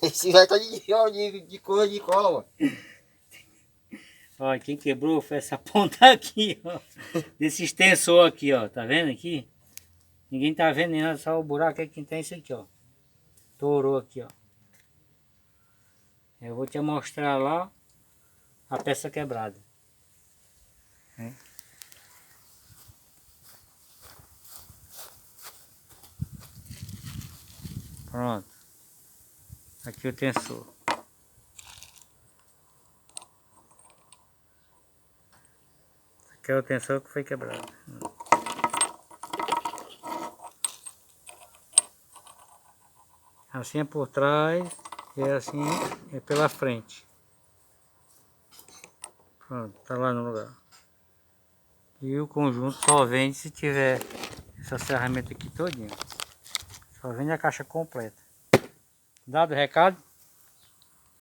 Esse vai estar de coisa de cola. Ó, quem quebrou foi essa ponta aqui, ó. Desse extensor aqui, ó. Tá vendo aqui? Ninguém tá vendo nem nada, só o buraco aqui que tem isso aqui, ó. Torou aqui, ó. Eu vou te mostrar lá a peça quebrada. Pronto. Aqui o tensor. Aqui é o tensor que foi quebrado. Assim é por trás e assim é pela frente. Pronto, tá lá no lugar. E o conjunto só vende se tiver essa ferramenta aqui todinha. Só vende a caixa completa. Dado o recado?